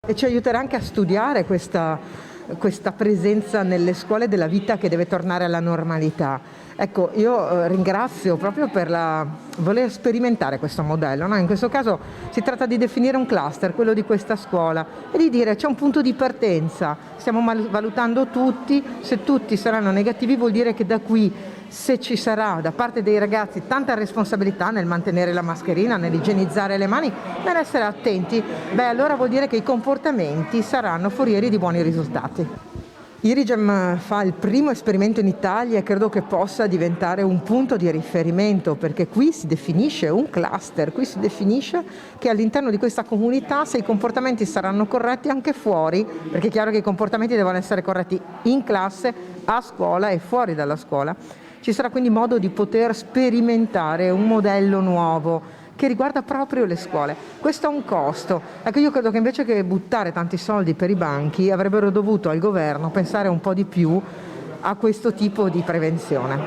E ci aiuterà anche a studiare questa presenza nelle scuole della vita che deve tornare alla normalità. Ecco, io ringrazio proprio per voler sperimentare questo modello, no? In questo caso si tratta di definire un cluster, quello di questa scuola, e di dire c'è un punto di partenza, stiamo valutando tutti, se tutti saranno negativi vuol dire che da qui, se ci sarà da parte dei ragazzi tanta responsabilità nel mantenere la mascherina, nell'igienizzare le mani, nell'essere attenti, allora vuol dire che i comportamenti saranno forieri di buoni risultati. Irigem fa il primo esperimento in Italia e credo che possa diventare un punto di riferimento, perché qui si definisce un cluster, qui si definisce che all'interno di questa comunità, se i comportamenti saranno corretti anche fuori, perché è chiaro che i comportamenti devono essere corretti in classe, a scuola e fuori dalla scuola, ci sarà quindi modo di poter sperimentare un modello nuovo che riguarda proprio le scuole. Questo ha un costo. Ecco, io credo che invece che buttare tanti soldi per i banchi, avrebbero dovuto al governo pensare un po' di più a questo tipo di prevenzione.